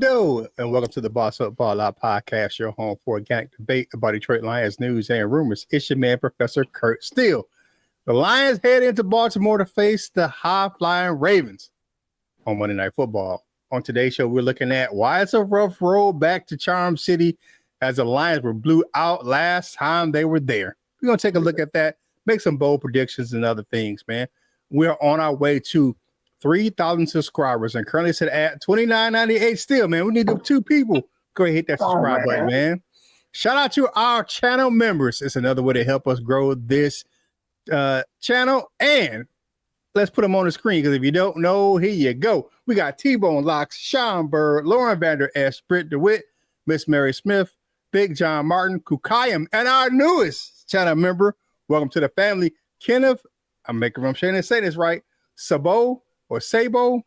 And welcome to the Boss Up Ball Out podcast, your home for organic debate about Detroit Lions news and rumors. It's your man, Professor Kurt Steele. The Lions head into Baltimore to face the high-flying Ravens on Monday Night Football. On today's show, we're looking at why it's a rough road back to Charm City as the Lions were blew out last time they were there. We're going to take a look at that, make some bold predictions and other things, man. We're on our way to 3,000 subscribers and currently sit at $29.98 still, man. We need two people. Go ahead, hit that subscribe button, man. Shout out to our channel members. It's another way to help us grow this channel. And let's put them on the screen because if you don't know, here you go. We got T-Bone Locks, Sean Bird, Lauren Vander Esch, Britt DeWitt, Miss Mary Smith, Big John Martin, Kukayam, and our newest channel member. Welcome to the family, Kenneth. I'm saying and say this right. Sabo or Sabo,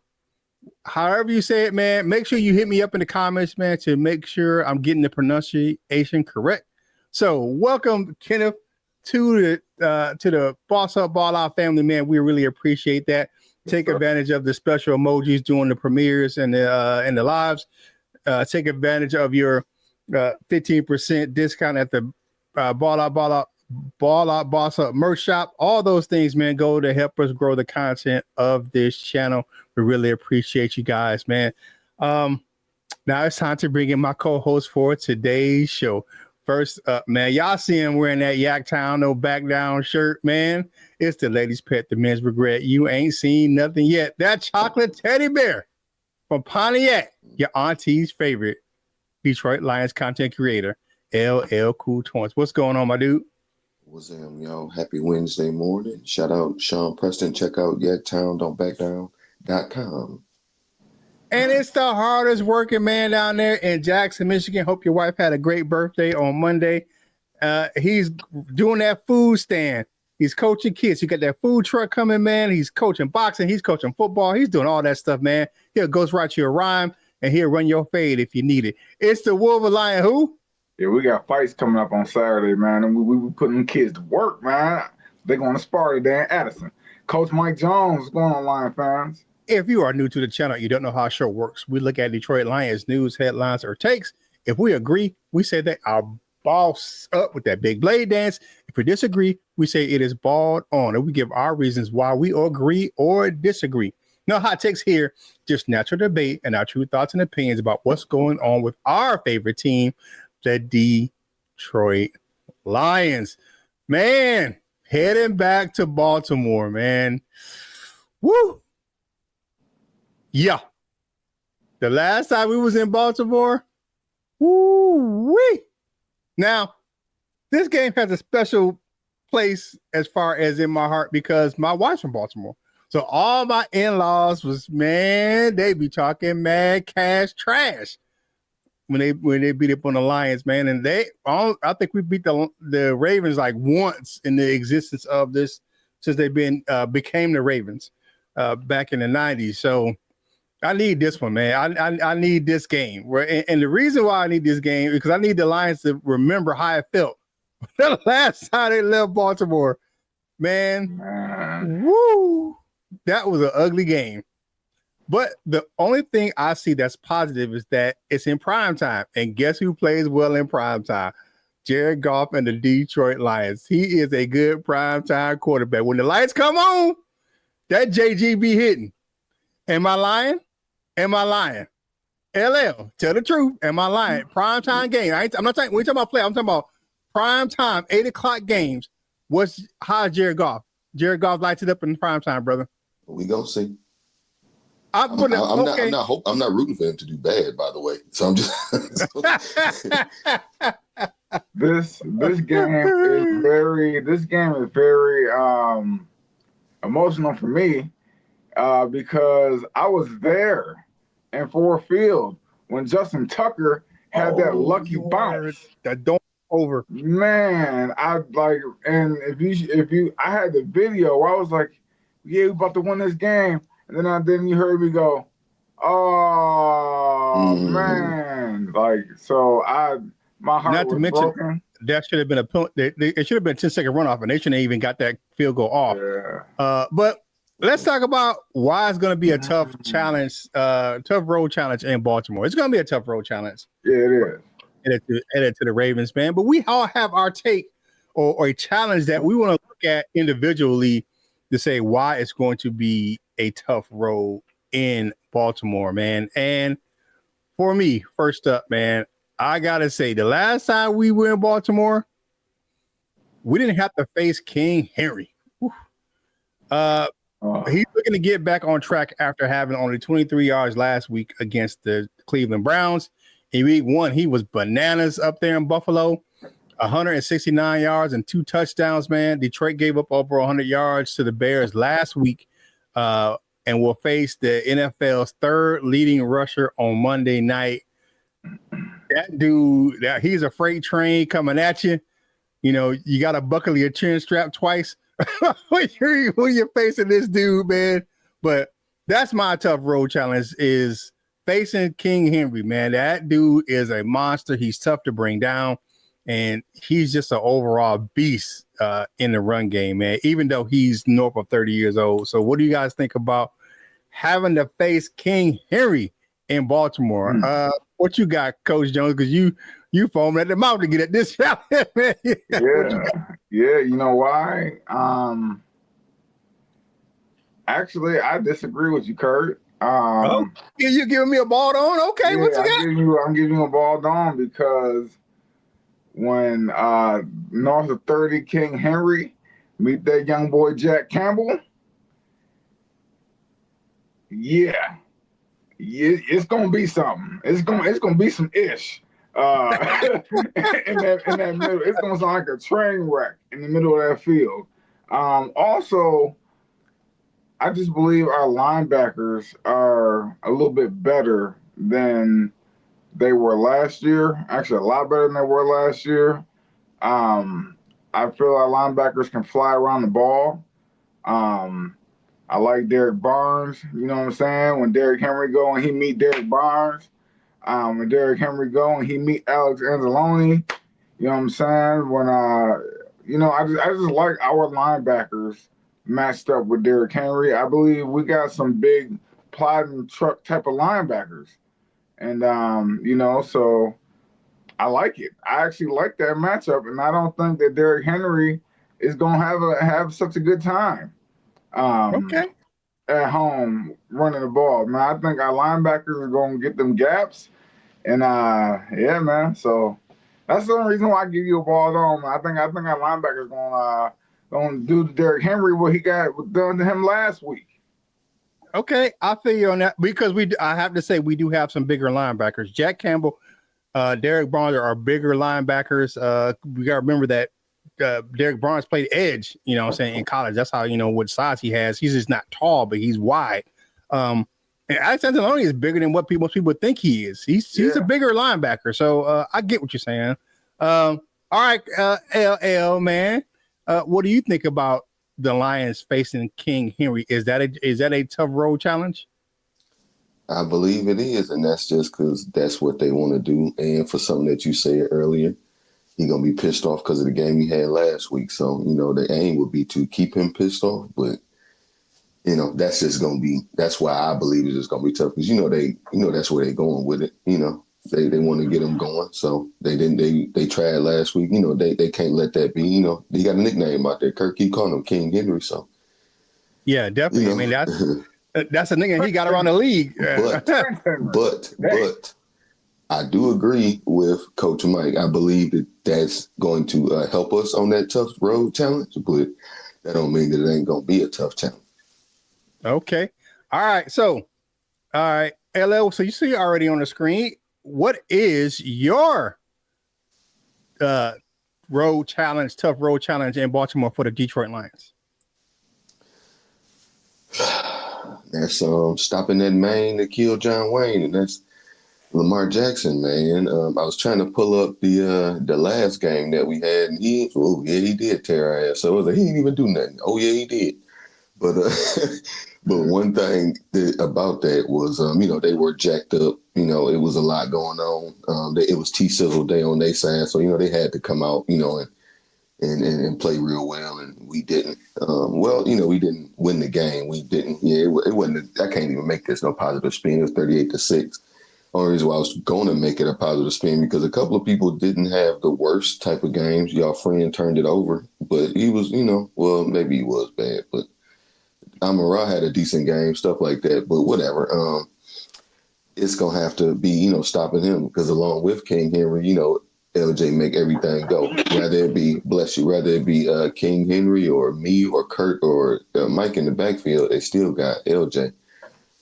however you say it, man. Make sure you hit me up in the comments, man, to make sure I'm getting the pronunciation correct. So welcome, Kenneth, to the Boss Up Ball Out family, man. We really appreciate that. Take advantage of the special emojis during the premieres and the lives. Take advantage of your 15% discount at the Ball Out Boss Up merch shop. All those things, man, go to help us grow the content of this channel. We really appreciate you guys, man. Now it's time to bring in my co-host for today's show. First up, man, y'all see him wearing that Yaktown No Back Down shirt, man. It's the ladies' pet, the men's regret. You ain't seen nothing yet. That chocolate teddy bear from Pontiac, your auntie's favorite Detroit Lions content creator, LL Cool Toys. What's going on, my dude? What's up, y'all? Happy Wednesday morning. Shout out Sean Preston. Check out YaktownDon'tBackDown.com. And it's the hardest working man down there in Jackson, Michigan. Hope your wife had a great birthday on Monday. He's doing that food stand. He's coaching kids. You got that food truck coming, man. He's coaching boxing. He's coaching football. He's doing all that stuff, man. He'll ghostwrite you a rhyme, and he'll run your fade if you need it. It's the Wolverine Lion who? Yeah, we got fights coming up on Saturday, man, and we putting them kids to work, man. They're going to spar today in Addison. Coach Mike Jones, what's going on, Lion fans? If you are new to the channel, you don't know how our show works. We look at Detroit Lions news, headlines, or takes. If we agree, we say that our boss up with that big blade dance. If we disagree, we say it is balled on, and we give our reasons why we agree or disagree. No hot takes here, just natural debate and our true thoughts and opinions about what's going on with our favorite team, the Detroit Lions. Man, heading back to Baltimore, man. Woo! Yeah. The last time we was in Baltimore, woo-wee. Now, this game has a special place as far as in my heart because my wife's from Baltimore. So all my in-laws was, man, they be talking mad cash trash when they beat up on the Lions, man. And I think we beat the Ravens like once in the existence of this since they've became the Ravens back in the 90s. So I need this one, man. I need this game. And the reason why I need this game is because I need the Lions to remember how it felt the last time they left Baltimore. Man, woo, that was an ugly game. But the only thing I see that's positive is that it's in prime time. And guess who plays well in prime time? Jared Goff and the Detroit Lions. He is a good prime time quarterback. When the lights come on, that JG be hitting. Am I lying? Am I lying? LL, tell the truth. Am I lying? Prime time game. I'm not talking. When you talking about play, I'm talking about prime time, 8:00 games. How's Jared Goff? Jared Goff lights it up in prime time, brother. We gonna see. I'm not rooting for him to do bad, by the way. So I'm just This game is very emotional for me because I was there in Ford Field when Justin Tucker had that lucky bounce. That don't over. Man, I had the video where I was like, yeah, we about to win this game. And then you heard me go, oh man. Like, so my heart Not was to mention, broken. That should have been it should have been a 10-second runoff, and they shouldn't have even got that field goal off. Yeah. But Let's talk about why it's going to be a tough challenge, tough road challenge in Baltimore. It's going to be a tough road challenge. Yeah, it is. Headed to the Ravens, man. But we all have our take or a challenge that we want to look at individually to say why it's going to be a tough road in Baltimore, man. And for me, first up, man, I got to say the last time we were in Baltimore, we didn't have to face King Henry. He's looking to get back on track after having only 23 yards last week against the Cleveland Browns. In week 1, he was bananas up there in Buffalo, 169 yards and 2 touchdowns, man. Detroit gave up over 100 yards to the Bears last week and will face the NFL's 3rd leading rusher on Monday night. That dude, he's a freight train coming at you. You know, you got to buckle your chin strap twice when you're facing this dude, man. But that's my tough road challenge is facing King Henry, man. That dude is a monster. He's tough to bring down, and he's just an overall beast in the run game, man, even though he's north of 30 years old. So what do you guys think about having to face King Henry in Baltimore? What you got, Coach Jones? Because you foaming at the mouth to get at this challenge, man. Yeah. You know why? Actually, I disagree with you, Kurt. You giving me a ball on? Okay, what you got? I'm giving you a ball on because when north of 30 King Henry meet that young boy Jack Campbell, it's gonna be something. It's gonna be some ish. In that middle, it's gonna sound like a train wreck in the middle of that field. Also, I just believe our linebackers are a little bit better than they were last year. Actually, a lot better than they were last year. I feel our linebackers can fly around the ball. I like Derek Barnes. You know what I'm saying? When Derrick Henry go and he meet Derek Barnes. When Derrick Henry go and he meet Alex Anzalone. You know what I'm saying? When I just like our linebackers matched up with Derrick Henry. I believe we got some big plodding truck type of linebackers. And so I like it. I actually like that matchup, and I don't think that Derrick Henry is gonna have such a good time. At home running the ball, man. I think our linebackers are gonna get them gaps, and man. So that's the only reason why I give you a ball on. I think our linebackers gonna do to Derrick Henry what he got done to him last week. Okay, I feel you on that because I have to say we do have some bigger linebackers. Jack Campbell, Derek Barnes are bigger linebackers. We got to remember that Derek Barnes played edge, you know what I'm saying, in college. That's how, what size he has. He's just not tall, but he's wide. And Alex Anzalone is bigger than what most people think he is. He's a bigger linebacker. So I get what you're saying. All right, LL, man. What do you think about the Lions facing King Henry? Is that a tough road challenge? I believe it is, and that's just because that's what they want to do. And for something that you said earlier, he's going to be pissed off because of the game he had last week. So, the aim would be to keep him pissed off. But, that's just going to be – that's why I believe it's just going to be tough because, that's where they're going with it. They want to get him going. So they didn't – they tried last week. They can't let that be. They got a nickname out there. Kirk keep calling him King Henry. So. Yeah, definitely. I mean, that's a nickname he got around the league. But I do agree with Coach Mike. I believe that's going to help us on that tough road challenge, but that don't mean that it ain't going to be a tough challenge. Okay. All right. So, LL, so you see already on the screen, what is your tough road challenge in Baltimore for the Detroit Lions? That's stopping that man that killed John Wayne, and that's Lamar Jackson, man. I was trying to pull up the last game that we had, and he did tear our ass. So I was like, he didn't even do nothing. Oh yeah, he did. But but one thing about that was, they were jacked up. It was a lot going on. It was T-Sizzle Day on their side, so they had to come out, and and play real well, and we didn't. We didn't win the game. We didn't. Yeah, it wasn't. I can't even make this no positive spin. It was 38-6. Only reason why I was going to make it a positive spin because a couple of people didn't have the worst type of games. Y'all friend turned it over, but he was, maybe he was bad, but Amara had a decent game, stuff like that. But whatever. It's gonna have to be, stopping him because along with King Henry, LJ make everything go. Whether it be King Henry or me or Kurt or Mike in the backfield, they still got LJ.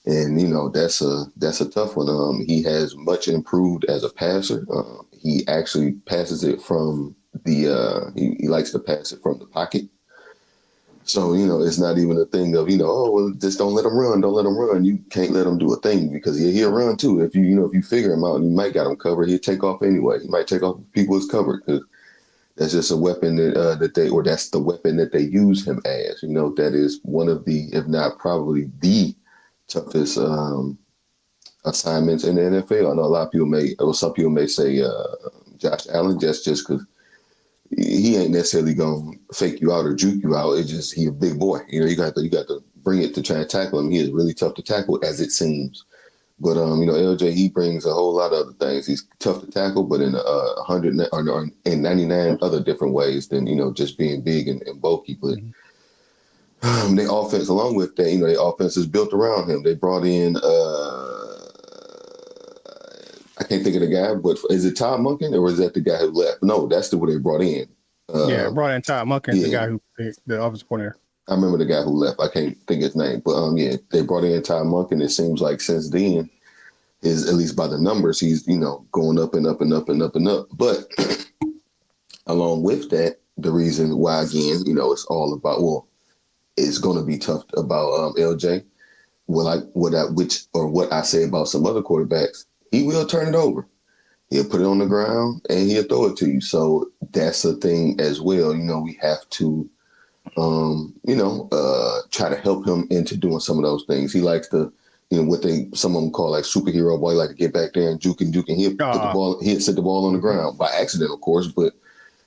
And that's a tough one. He has much improved as a passer. He actually passes it from he likes to pass it from the pocket. So it's not even a thing of just don't let him run, don't let him run. You can't let him do a thing because he'll run too. If you figure him out and you might got him covered, he'll take off anyway. He might take off if people is covered because that's just a weapon that's the weapon that they use him as. That is one of the, if not probably the toughest assignments in the NFL. I know a lot of people some people may say Josh Allen just because he ain't necessarily gonna fake you out or juke you out. It's just he a big boy. You got to bring it to try and tackle him. He is really tough to tackle as it seems. But LJ, he brings a whole lot of other things. He's tough to tackle, but in 100 or in 99 other different ways than just being big and bulky. But their offense, along with that, their offense is built around him. They brought in I can't think of the guy, but is it Todd Monken or is that the guy who left? No, that's the one they brought in. Brought in Todd Monken, the guy who the offensive coordinator. I remember the guy who left. I can't think his name, but they brought in Todd Monken. It seems like since then, is at least by the numbers, he's going up and up and up and up and up. But along with that, the reason why again, it's all about it's going to be tough about LJ. What I say about some other quarterbacks. He will turn it over. He'll put it on the ground and he'll throw it to you. So that's a thing as well. We have to, try to help him into doing some of those things. He likes to, what some of them call like superhero ball. He like to get back there and juke and he'll set the ball on the ground by accident, of course. But,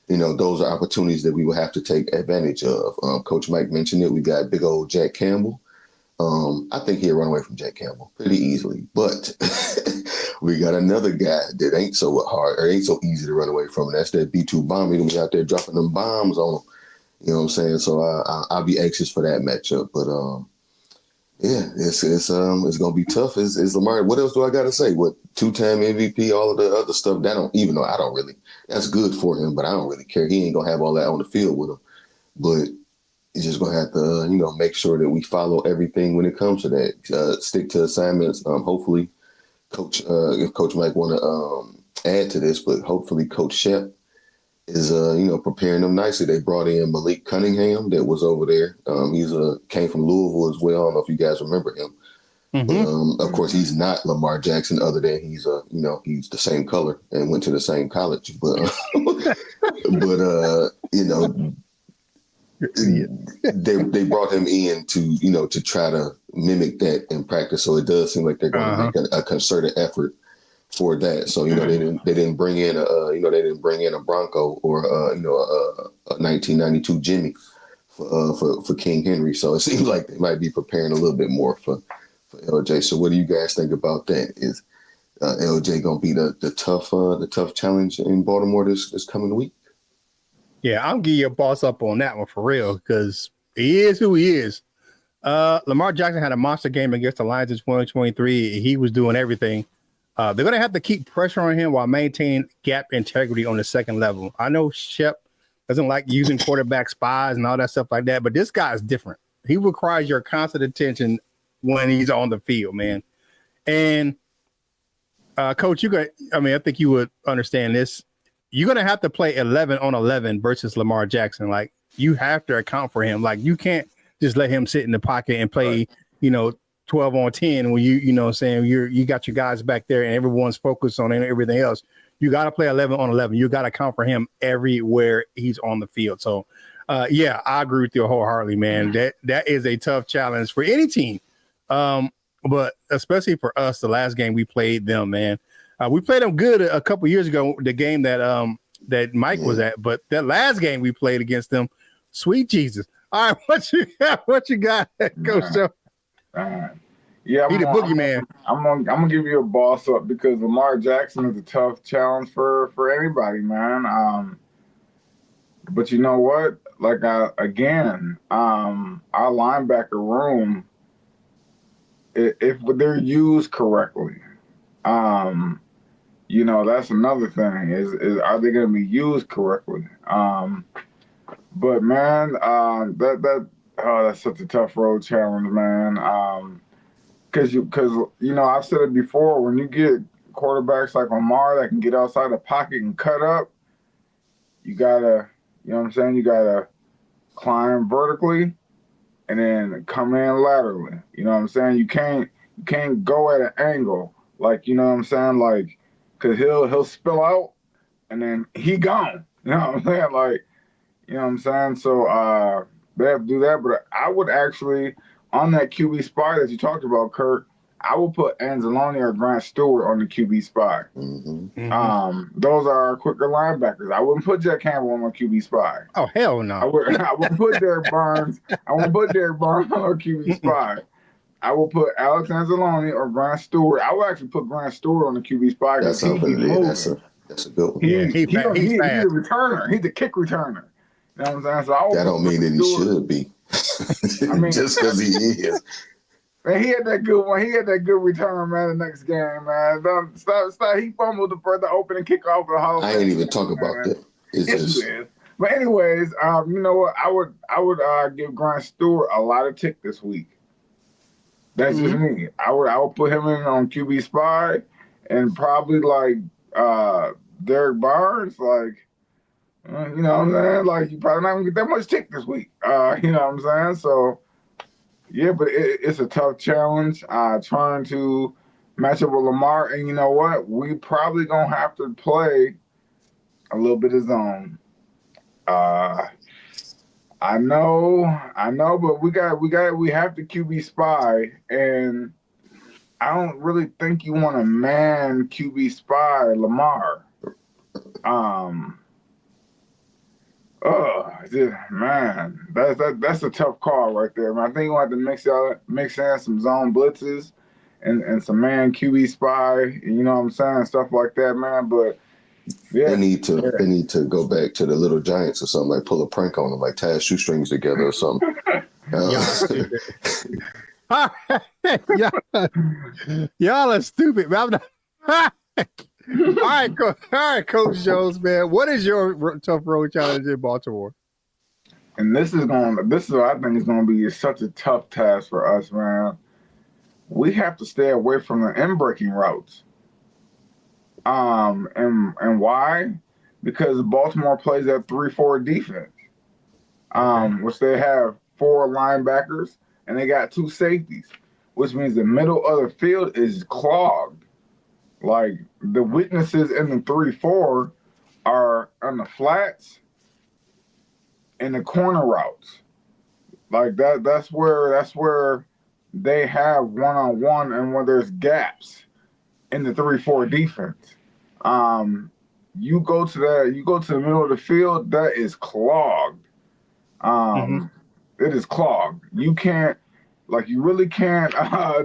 those are opportunities that we will have to take advantage of. Coach Mike mentioned it. We got big old Jack Campbell. I think he'll run away from Jack Campbell pretty easily, but we got another guy that ain't so hard or ain't so easy to run away from, and that's that B2 bomb. He's gonna be out there dropping them bombs on him. You know what I'm saying? So I'll be anxious for that matchup. But it's gonna be tough. Is Lamar? What else do I got to say? What 2-time MVP? All of the other stuff. I don't really. That's good for him, but I don't really care. He ain't gonna have all that on the field with him. But he's just gonna have to, make sure that we follow everything when it comes to that. Stick to assignments. Hopefully, if Coach Mike want to add to this, but hopefully Coach Shep is, preparing them nicely. They brought in Malik Cunningham that was over there. He's came from Louisville as well. I don't know if you guys remember him. Mm-hmm. But, of course, he's not Lamar Jackson. Other than he's he's the same color and went to the same college. But they brought him in to try to mimic that in practice. So it does seem like they're going to make a concerted effort for that. So they didn't bring in a Bronco or a 1992 Jimmy for King Henry. So it seems like they might be preparing a little bit more for LJ. So what do you guys think about that? Is LJ going to be the tough challenge in Baltimore this coming week? Yeah, I'm giving you a boss up on that one for real because he is who he is. Lamar Jackson had a monster game against the Lions in 2023. He was doing everything. They're going to have to keep pressure on him while maintaining gap integrity on the second level. I know Shep doesn't like using quarterback spies and all that stuff like that, but this guy is different. He requires your constant attention when he's on the field, man. And Coach, I think you would understand this. You're going to have to play 11 on 11 versus Lamar Jackson. Like, you have to account for him. Like, you can't just let him sit in the pocket and play, 12 on 10 when you got your guys back there and everyone's focused on everything else. You got to play 11 on 11. You got to account for him everywhere he's on the field. So, I agree with you wholeheartedly, man. That is a tough challenge for any team. But especially for us, the last game we played them, man. We played them good a couple years ago. The game that that Mike was at. But that last game we played against them, sweet Jesus. All right, what you got? What you got, Coach Joe? Yeah, He the boogeyman. I'm gonna give you a boss up because Lamar Jackson is a tough challenge for anybody, man. But you know what? Like again, our linebacker room, if they're used correctly, you know, that's another thing. Is are they going to be used correctly? But man, that's such a tough road challenge, man. Because you know, I've said it before. When you get quarterbacks like Lamar that can get outside the pocket and cut up, you gotta, you know what I'm saying? You gotta climb vertically and then come in laterally. You know what I'm saying? You can't go at an angle, like, you know what I'm saying? Like, cause he'll spill out and then he gone. You know what I'm saying? Like, you know what I'm saying? So they have to do that. But I would actually, on that QB spot that you talked about, Kurt, I would put Anzalone or Grant Stewart on the QB spot. Those are our quicker linebackers. I wouldn't put Jack Campbell on my QB spot. Oh, hell no. I wouldn't put Derek Barnes. I wouldn't put Derek Barnes on our QB spot. I will put Alex Anzalone or Grant Stewart. I would actually put Grant Stewart on the QB spot because he's moving. That's a good one. He's fast. He's a returner. He's a kick returner. You know what I'm saying? So that don't mean that he should be. I mean, just because he is. Man, he had that good one. He had that good return, man. The next game, man. Stop. He fumbled the opening kickoff of the Hall of Fame. I ain't even talk about that. It's just. But anyways, you know what? I would give Grant Stewart a lot of tick this week. That's just me. I would put him in on QB spy, and probably like Derek Barnes, like. You know what I'm saying? Like, you probably not going to get that much tick this week. You know what I'm saying? So, yeah, but it's a tough challenge trying to match up with Lamar. And you know what? We probably going to have to play a little bit of zone. I know, but we have to QB spy. And I don't really think you want to man QB spy Lamar. Oh man, that's a tough call right there, man. I think we'll have to mix in some zone blitzes and some man QB spy, you know what I'm saying, stuff like that, man. But yeah, they need to go back to the Little Giants or something, like pull a prank on them, like tie shoestrings together or something. Y'all are stupid, man. All right, Coach Jones, man. What is your tough road challenge in Baltimore? And this is what I think is going to be such a tough task for us, man. We have to stay away from the in-breaking routes. And why? Because Baltimore plays that 3-4 defense, which they have 4 linebackers and they got 2 safeties, which means the middle of the field is clogged. Like, the weaknesses in the 3-4 are on the flats and the corner routes. Like that's where they have one-on-one and where there's gaps in the 3-4 defense. You go to the middle of the field, that is clogged. It is clogged. You really can't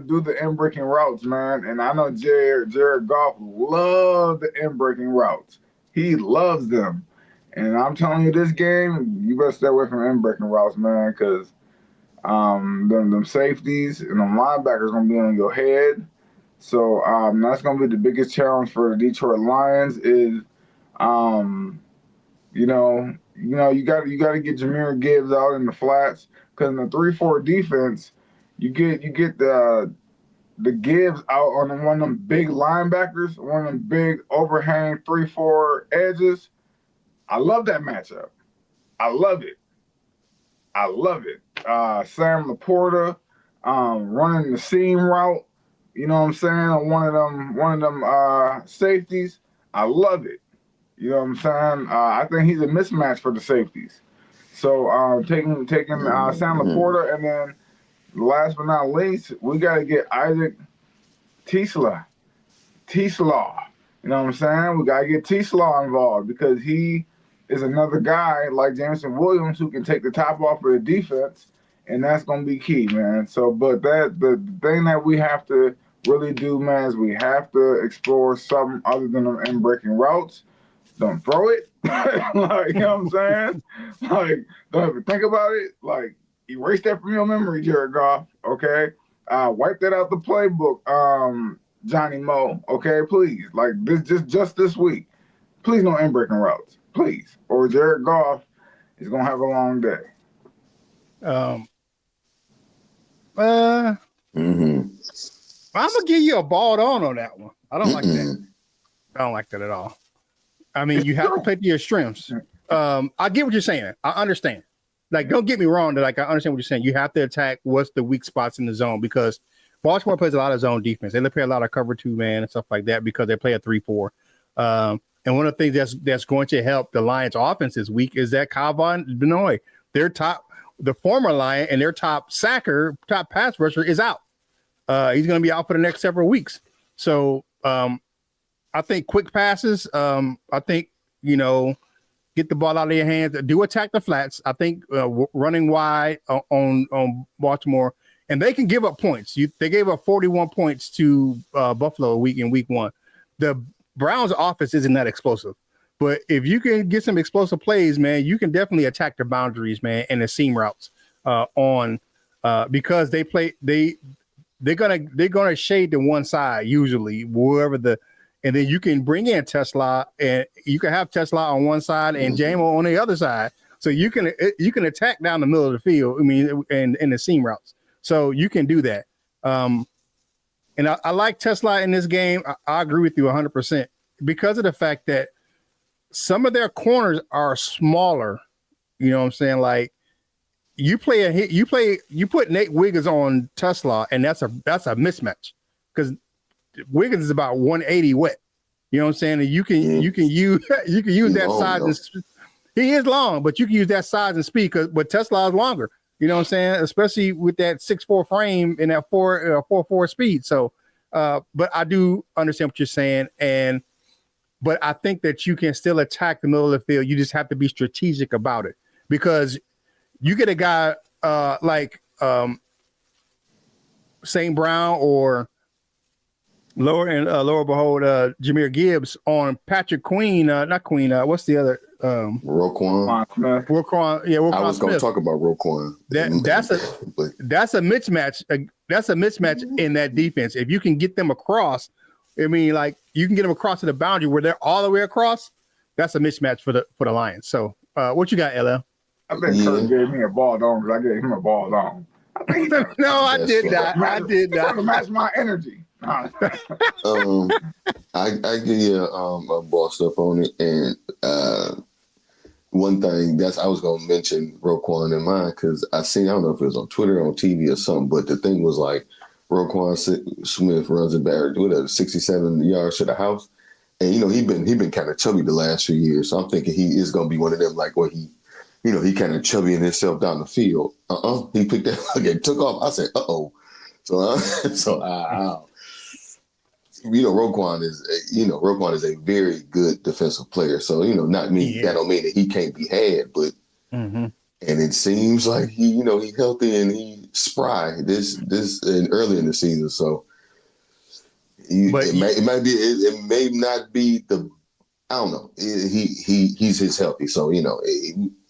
do the in-breaking routes, man. And I know Jared Goff loves the in-breaking routes. He loves them. And I'm telling you, this game, you better stay away from in-breaking routes, man, because them safeties and them linebackers going to be on your head. So that's going to be the biggest challenge for the Detroit Lions is, you got to get Jahmyr Gibbs out in the flats, because in the 3-4 defense, you get the Gibbs out on one of them big linebackers, one of them big overhang 3-4 edges. I love that matchup. I love it. Sam Laporta running the seam route, you know what I'm saying, on one of them safeties. I love it. You know what I'm saying? I think he's a mismatch for the safeties. So taking Sam Laporta, and then last but not least, we got to get Isaac Tisla You know what I'm saying? We gotta get T-Slaw involved because he is another guy like Jameson Williams who can take the top off of the defense, and that's gonna be key, man. So, but the thing that we have to really do, man, is we have to explore something other than them in breaking routes. Don't throw it. Like, you know what I'm saying? Like, don't even think about it. Like, erase that from your memory, Jared Goff. Okay? Wipe that out the playbook, Johnny Moe. Okay, please. Like this just this week. Please no in breaking routes. Please. Or Jared Goff is gonna have a long day. Um, Mm-hmm. I'm gonna give you a ball on that one. I don't like that. I don't like that at all. I mean, you have to play to your strengths. I get what you're saying. I understand. Like, don't get me wrong. That like I understand what you're saying. You have to attack what's the weak spots in the zone because Baltimore plays a lot of zone defense. They play a lot of cover 2 man and stuff like that because they play a 3-4. And one of the things that's going to help the Lions offense this week is that Kavon Benoit, the former Lion and their top pass rusher is out. He's going to be out for the next several weeks. So I think quick passes. I think, get the ball out of your hands. Do attack the flats. I think running wide on Baltimore, and they can give up points. They gave up 41 points to Buffalo in week 1. The Browns' offense isn't that explosive, but if you can get some explosive plays, man, you can definitely attack the boundaries, man, and the seam routes because they're gonna shade to one side usually and then you can bring in Tesla and you can have Tesla on one side and Jamo on the other side. So you can attack down the middle of the field. I mean, and the seam routes. So you can do that. And I like Tesla in this game. I agree with you 100% because of the fact that some of their corners are smaller. You know what I'm saying? Like you put Nate Wiggins on Tesla, and that's a mismatch because Wiggins is about 180 wet. You know what I'm saying? And you can use that size. And he is long, but you can use that size and speed but Tesla is longer. You know what I'm saying? Especially with that 6'4" frame and that 4.4 speed. So, but I do understand what you're saying, but I think that you can still attack the middle of the field. You just have to be strategic about it because you get a guy like St. Brown or lower behold, Jahmyr Gibbs on Patrick Queen, not Queen. What's the other? Roquan. Roquan. Yeah, Roquan I was going to Smith. talk about Roquan. That's a mismatch. That's a mismatch in that defense. If you can get them across, I mean, like you can get them across to the boundary where they're all the way across. That's a mismatch for the Lions. So, what you got, LL? I think Kurt gave me a ball down because I gave him a ball down. No, I did not. I did not. To match my energy. I give you a bossed up on it, and one thing I was gonna mention Roquan in mine because I don't know if it was on Twitter or on TV or something, but the thing was like Roquan Smith runs it back with 67 yards to the house, and he been kind of chubby the last few years, so I'm thinking he is gonna be one of them like where he kind of chubbying himself down the field. He picked that again, took off. I said, Roquan is a very good defensive player. So, that don't mean that he can't be had, but and it seems like he healthy and he spry this and early in the season. So it may not be the, I don't know. He's healthy. So,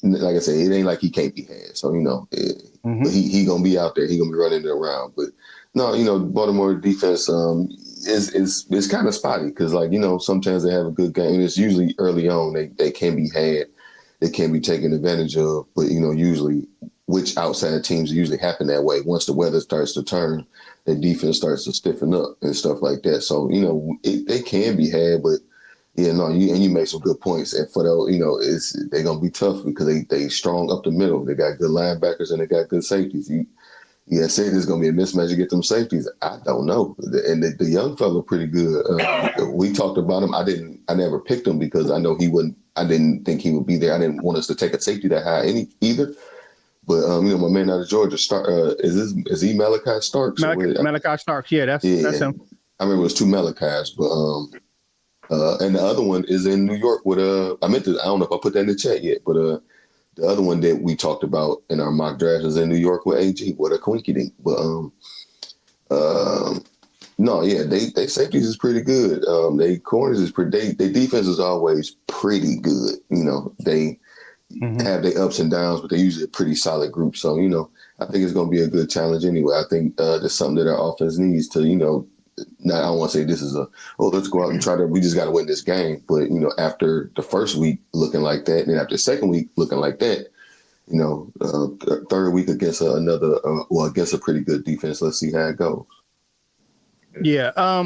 like I said, it ain't like he can't be had. So, but he gonna be out there. He gonna be running around. But no, Baltimore defense is kind of spotty because sometimes they have a good game. And it's usually early on they can be had, they can be taken advantage of. But usually, which outside teams usually happen that way. Once the weather starts to turn, the defense starts to stiffen up and stuff like that. So they can be had, but. Yeah, no, you make some good points, and for those, they're gonna be tough because they strong up the middle. They got good linebackers and they got good safeties. Say there's gonna be a mismatch to get them safeties. I don't know, and the young fella pretty good. We talked about him. I never picked him because I know he wouldn't. I didn't think he would be there. I didn't want us to take a safety that high either. But my man out of Georgia, is he Malachi Starks? Malachi Starks, yeah, that's him. I remember it was two Malachis, but And the other one is in New York with I don't know if I put that in the chat yet, but the other one that we talked about in our mock draft is in New York with AG. What a quinky dink. But no, yeah, they safeties is pretty good. They corners is pretty. They defense is always pretty good. You know, they have their ups and downs, but they're usually a pretty solid group. So you know, I think it's going to be a good challenge anyway. I think there's something that our offense needs to, you know. Not, I don't want to say this is let's go out and we just got to win this game. But, you know, after the first week looking like that, and then after the second week looking like that, you know, third week against against a pretty good defense. Let's see how it goes. Yeah. I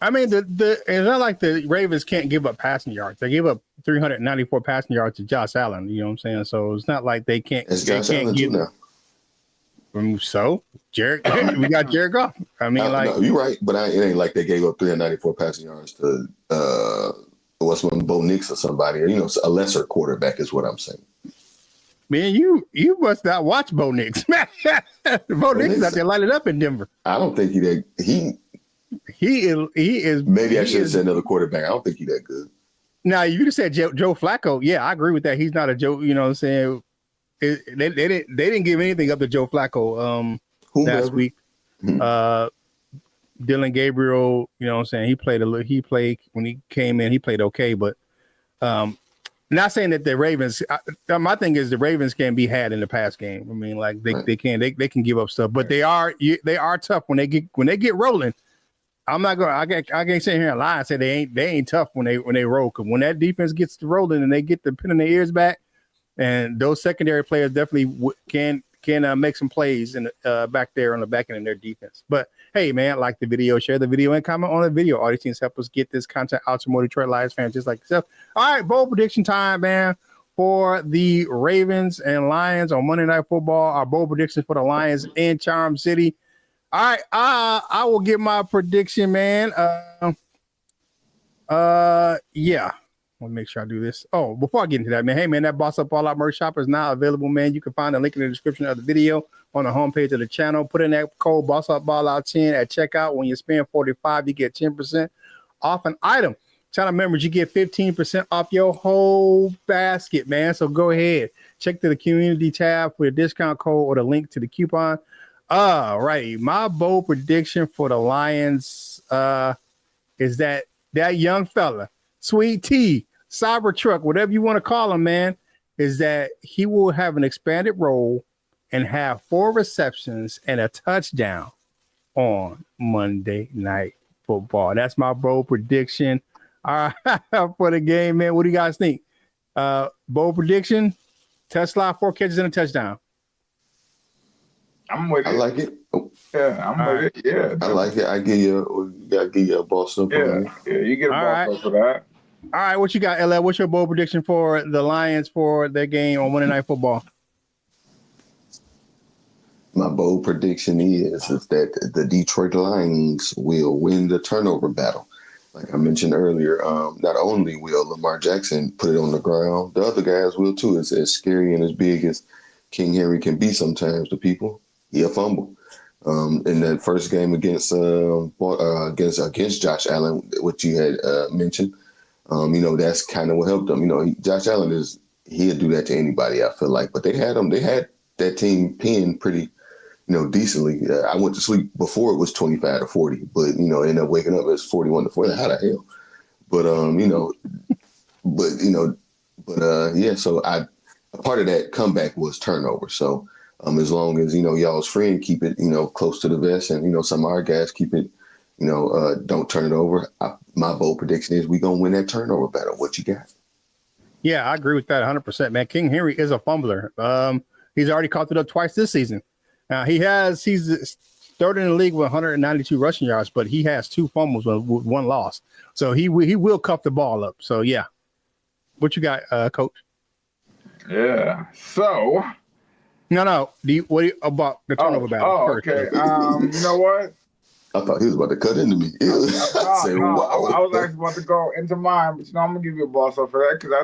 mean, it's not like the Ravens can't give up passing yards. They gave up 394 passing yards to Josh Allen. You know what I'm saying? So it's not like they can't. It's Josh Allen too now. So, Jared, we got Jared Goff. I mean, no, you're right, but it ain't like they gave up 394 passing yards to Bo Nix or somebody, or, you know, a lesser quarterback is what I'm saying. Man, you must not watch Bo Nix. Bo Nix is out there lighting up in Denver. I don't think he is. Maybe I should have said another quarterback. I don't think he's that good. Now, you just said Joe Flacco. Yeah, I agree with that. He's not a Joe. You know what I'm saying? They didn't give anything up to Joe Flacco last week. Dylan Gabriel, you know what I'm saying? He played when he came in, he played okay, but not saying that the Ravens. My thing is the Ravens can be had in the pass game. I mean, like they can give up stuff, but they are tough when they get rolling. I'm not gonna. I can't sit here and lie and say they ain't tough when they roll. Because when that defense gets to rolling and they get the pin in their ears back, and those secondary players definitely can make some plays in back there on the back end of their defense. But hey, man, like the video, share the video, and comment on the video. All these things help us get this content out to more Detroit Lions fans just like yourself. All right, bowl prediction time, man, for the Ravens and Lions on Monday Night Football. Our bowl predictions for the Lions in Charm City. All right, I will give my prediction, man. Yeah. Let me make sure I do this. Oh, before I get into that, man, hey, man, that Boss Up All Out merch shop is now available, man. You can find the link in the description of the video on the homepage of the channel. Put in that code Boss Up All Out 10 at checkout. When you spend $45, you get 10% off an item. Channel members, you get 15% off your whole basket, man. So go ahead. Check the community tab for the discount code or the link to the coupon. All right. My bold prediction for the Lions is that young fella, Sweet T, Cybertruck, whatever you want to call him, man, is that he will have an expanded role and have 4 receptions and a touchdown on Monday Night Football. That's my bold prediction. All right, for the game, man. What do you guys think? Bold prediction, Tesla, 4 catches and a touchdown. I'm with it. I like it. Oh. Yeah, I'm with it. Yeah, I like it. You gotta give you a boss up. Yeah, you get a boss up for that. All right, what you got, LL? What's your bold prediction for the Lions for their game on Monday Night Football? My bold prediction is that the Detroit Lions will win the turnover battle. Like I mentioned earlier, not only will Lamar Jackson put it on the ground, the other guys will too. It's as scary and as big as King Henry can be sometimes to people. He'll fumble. In that first game against Josh Allen, which you had mentioned, you know, that's kind of what helped them. You know, Josh Allen he'll do that to anybody, I feel like. But they had that team pinned pretty, you know, decently. I went to sleep before it was 25-40, but, you know, ended up waking up as 41-40. How the hell? But, yeah, so a part of that comeback was turnover. So as long as, you know, y'all's friend keep it, you know, close to the vest and, you know, some of our guys keep it, you know, don't turn it over. My bold prediction is we going to win that turnover battle. What you got? Yeah, I agree with that 100%, man. King Henry is a fumbler. He's already caught it up twice this season. He's third in the league with 192 rushing yards, but he has 2 fumbles with 1 loss. So he will cuff the ball up. So, yeah. What you got, Coach? Yeah. So. No. What about the turnover battle? Oh, okay. You know what? I thought he was about to cut into me. I was actually about to go into mine, but, you know, I'm going to give you a boss up for that because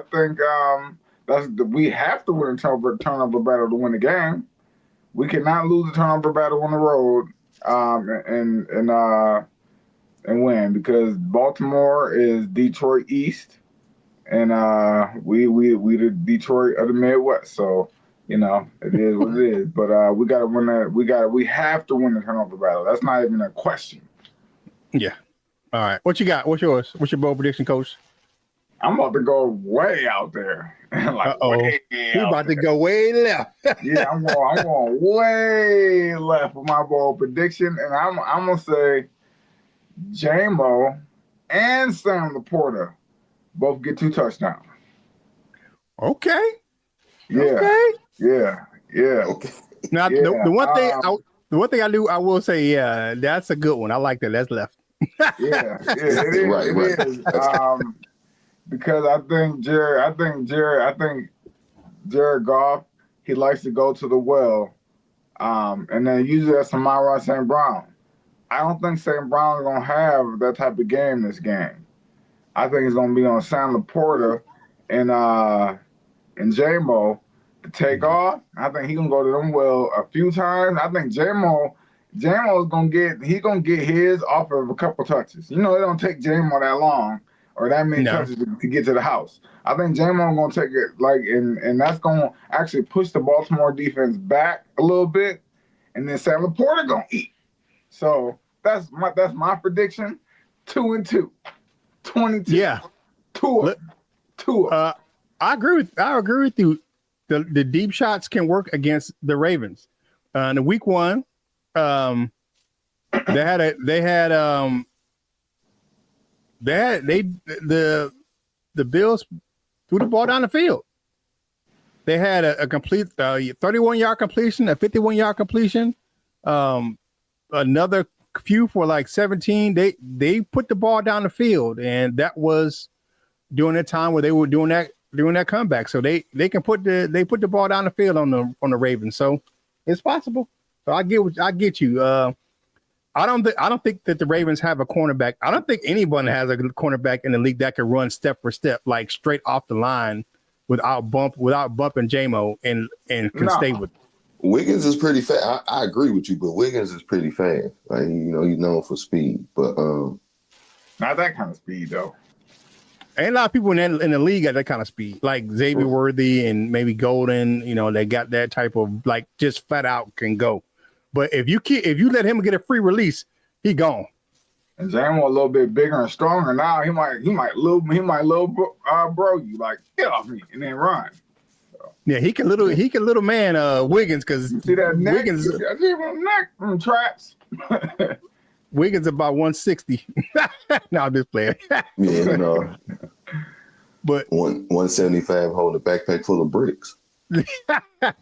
I think we have to win a turnover battle to win the game. We cannot lose a turnover battle on the road. and win because Baltimore is Detroit East, and we the Detroit of the Midwest. So it is what it is. But we got to win that. We have to win the turnover battle. That's not even a question. Yeah. All right. What you got? What's yours? What's your bold prediction, Coach? I'm about to go way out there. Way he about to go way left. Yeah, I'm going way left with my bold prediction, and I'm gonna say J-Mo and Sam Laporta both get 2 touchdowns. Okay. Yeah. Okay. Yeah. Okay. Now the one thing I will say, yeah, that's a good one. I like that. That's left. Yeah, it is. Right. It is. Because I think Jared Goff, he likes to go to the well, and then usually that's Amon-Ra St. Brown. I don't think St. Brown's gonna have that type of game this game. I think it's gonna be on Sam Laporta and J-Mo to take off. I think he's gonna go to them well a few times. I think J-Mo's gonna get his off of a couple touches. It don't take J-Mo that long or that many touches to get to the house. I think J-Mo gonna take it and that's gonna actually push the Baltimore defense back a little bit, and then Sam Laporta gonna eat. So that's my prediction. 2-2. 22. Yeah. Two. I agree with you. The deep shots can work against the Ravens. In the week 1, the Bills threw the ball down the field. They had a complete 31-yard completion, a 51-yard completion, another few for like 17. They put the ball down the field, and that was during the time where they were doing that comeback. So they can put the ball down the field on the Ravens. So it's possible. So I get you. I don't think that the Ravens have a cornerback. I don't think anyone has a cornerback in the league that can run step for step, like straight off the line without bumping J-Mo and can stay with. Wiggins is pretty fast. I agree with you, but Wiggins is pretty fast. Like he's known for speed, but not that kind of speed though. And a lot of people in the league got that kind of speed, like Xavier Worthy and maybe Golden. They got that type of like just flat out can go. But if you let him get a free release, he gone. And J-Mo a little bit bigger and stronger now. He might bro you like get off me and then run. So. Yeah, he can little man Wiggins because see that neck? Wiggins neck traps. Wiggins about 160. No, I'm just playing. Yeah, no. But 175 hold a backpack full of bricks.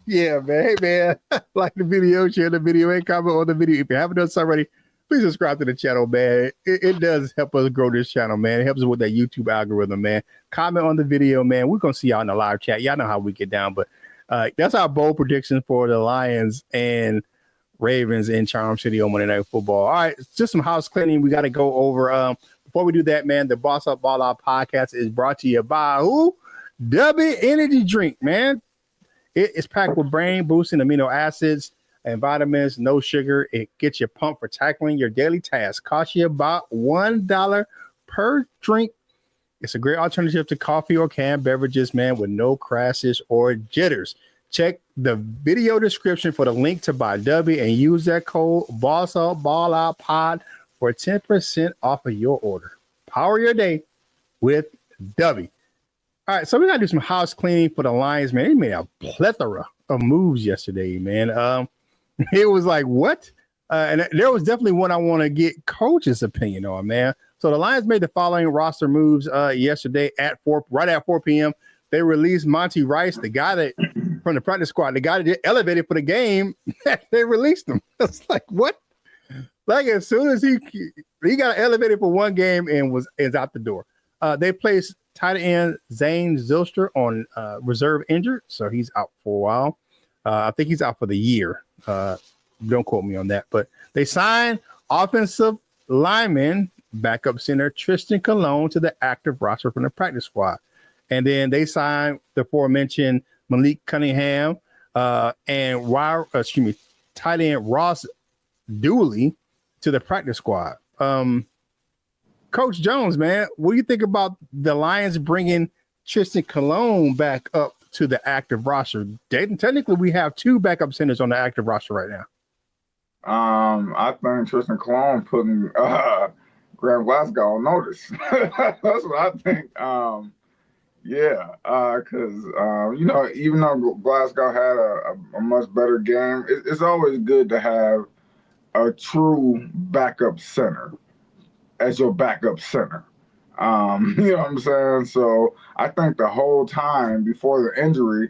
Yeah, man. Hey, man. Like the video, share the video, and comment on the video. If you haven't done so already, please subscribe to the channel, man. It does help us grow this channel, man. It helps us with that YouTube algorithm, man. Comment on the video, man. We're going to see y'all in the live chat. Y'all know how we get down, but that's our bold prediction for the Lions and Ravens in Charm City on Monday Night Football. All right, just some house cleaning we got to go over. Before we do that, man, the Boss Up Ball Out podcast is brought to you by who? W Energy Drink, man. It is packed with brain boosting amino acids and vitamins, no sugar. It gets you pumped for tackling your daily tasks. Costs you about $1 per drink. It's a great alternative to coffee or canned beverages, man, with no crashes or jitters. Check the video description for the link to buy W and use that code BOSSUPBALLOUTPOD for 10% off of your order. Power your day with W. All right, so we got to do some house cleaning for the Lions, man. They made a plethora of moves yesterday, man. It was like, what? And there was definitely one I want to get Coach's opinion on, man. So the Lions made the following roster moves yesterday right at 4 p.m. They released Monty Rice, the guy that from the practice squad, the guy that get elevated for the game. They released him. It's like, what? Like as soon as he got elevated for one game and is out the door. They placed tight end Zane Zilster on reserve injured, so he's out for a while. I think he's out for the year. Don't quote me on that. But they signed offensive lineman, backup center Tristan Colon to the active roster from the practice squad. And then they signed the aforementioned Malik Cunningham and tight end Ross Dooley to the practice squad. Coach Jones, man, what do you think about the Lions bringing Tristan Colon back up to the active roster? Dayton, technically, we have 2 backup centers on the active roster right now. I think Tristan Colon putting Graham Glasgow on notice. That's what I think. Because even though Glasgow had a much better game, it's always good to have a true backup center as your backup center. You know what I'm saying? So I think the whole time before the injury,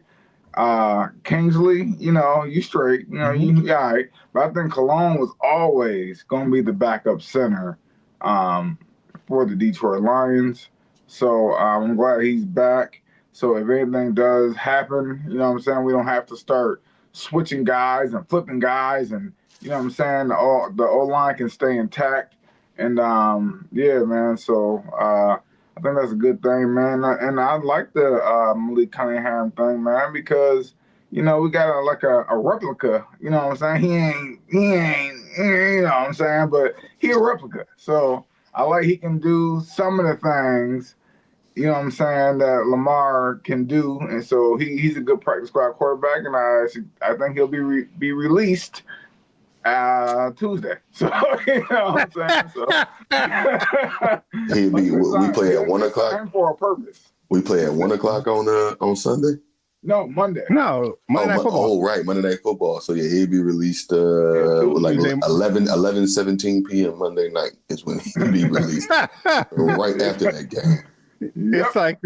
Kingsley, you straight, you all right. But I think Cologne was always going to be the backup center for the Detroit Lions. So I'm glad he's back. So if anything does happen, you know what I'm saying, we don't have to start switching guys and flipping guys, and you know what I'm saying, the O-line can stay intact. And man. So I think that's a good thing, man. And I like the Malik Cunningham thing, man, because we got a replica. You know what I'm saying? He ain't. You know what I'm saying? But he a replica. So I like he can do some of the things. You know what I'm saying, that Lamar can do, and so he's a good practice squad quarterback, and I think he'll be released Tuesday. So you know what I'm saying. So we play at 1 o'clock for a purpose. We play at 1 o'clock on Sunday. No, Monday. No, Monday Night Football. Oh, right, Monday Night Football. So yeah, he'll be released like 11:17 p.m. Monday night is when he'll be released. Right after that game. It's like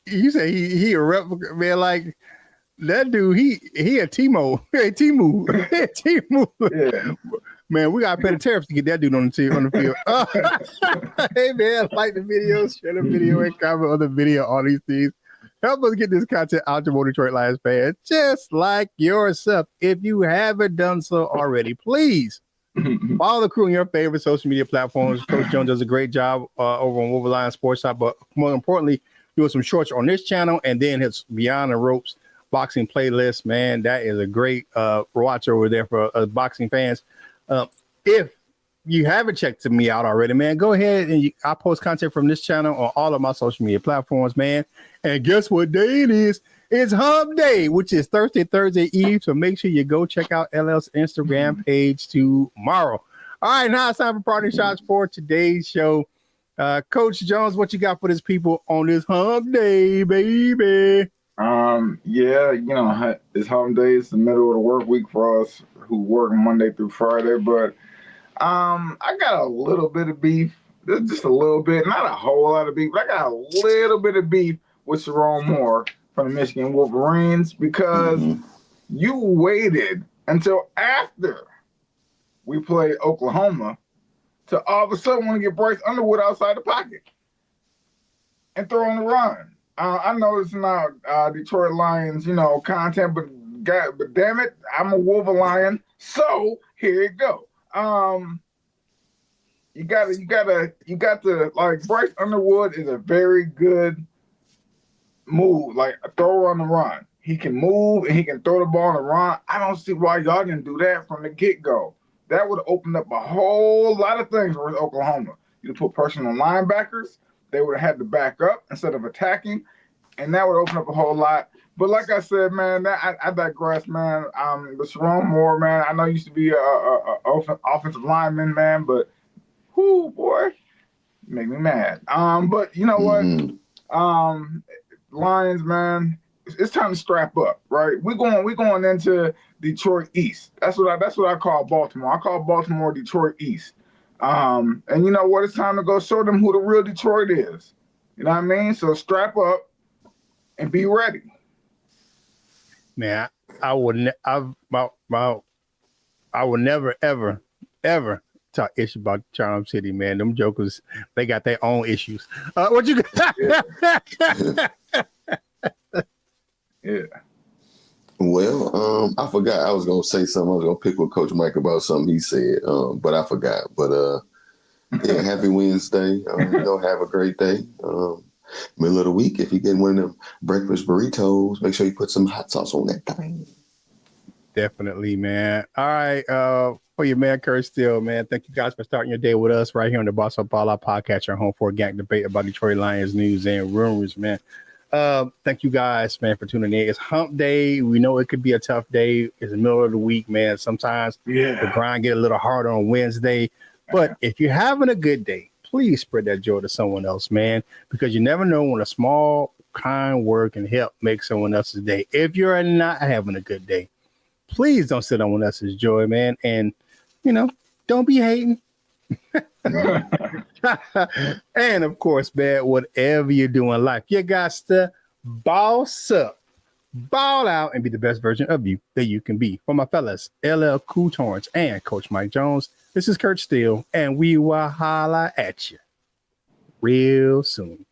you say he a replica, man. Like that dude, he a T-Mo, T-Move. Yeah. Man, we gotta pay the tariffs to get that dude on the field. Hey man, like the video, share the video, and comment on the video. All these things help us get this content out to more Detroit Lions fans, just like yourself. If you haven't done so already, please follow the crew on your favorite social media platforms. Coach Jones does a great job over on Wolverine Lions Sports Shop, but more importantly, doing some shorts on this channel, and then his Beyond the Ropes boxing playlist. Man, that is a great watch over there for boxing fans. If you haven't checked me out already, man, go ahead and I post content from this channel on all of my social media platforms, man. And guess what day it is? It's Hump Day, which is Thursday Eve. So make sure you go check out LL's Instagram page tomorrow. All right, now it's time for parting shots for today's show. Coach Jones, what you got for this people on this Hump Day, baby? It's Hump Day. It's the middle of the work week for us who work Monday through Friday. But I got a little bit of beef, just a little bit, not a whole lot of beef, but I got a little bit of beef with Sharon Moore from the Michigan Wolverines, because you waited until after we played Oklahoma to all of a sudden want to get Bryce Underwood outside the pocket and throw on the run. I know it's not Detroit Lions, content, but damn it, I'm a Wolver Lion, so here it go. You got to like, Bryce Underwood is a very good move, like a thrower on the run. He can move and he can throw the ball on the run. I don't see why y'all didn't do that from the get-go. That would have opened up a whole lot of things with Oklahoma. You'd put pressure on linebackers. They would have had to back up instead of attacking, and that would open up a whole lot. But like I said, man, I digress, man. But Sharon Moore, man, I know he used to be a offensive lineman, man, but whoo, boy, make me mad. But you know what? Lions, man, it's time to strap up, right? We're going into Detroit East. That's what I call Baltimore. I call Baltimore Detroit East. And you know what? It's time to go show them who the real Detroit is. You know what I mean? So strap up and be ready. Man, I would never, ever talk issue about Charm City, man. Them jokers, they got their own issues. What you got? Yeah. Well, I forgot. I was gonna say something. I was gonna pick with Coach Mike about something he said, but I forgot. But yeah, happy Wednesday. Have a great day. Middle of the week, if you get one of them breakfast burritos, make sure you put some hot sauce on that thing. Definitely, man. All right. For for your man, Kurt Steele, man. Thank you guys for starting your day with us right here on the Boss Up Ball Out podcast, your home for organic debate about Detroit Lions news and rumors, man. Thank you guys, man, for tuning in. It's hump day. We know it could be a tough day. It's the middle of the week, man. Sometimes the grind get a little harder on Wednesday. But if you're having a good day, please spread that joy to someone else, man, because you never know when a small, kind word can help make someone else's day. If you're not having a good day, please don't sit on someone else's joy, man. And, don't be hating. And of course, man, whatever you do in life, you got to boss up, ball out, and be the best version of you that you can be. For my fellas, LL Cool Torrance and Coach Mike Jones, this is Kurt Steele, and we will holla at you real soon.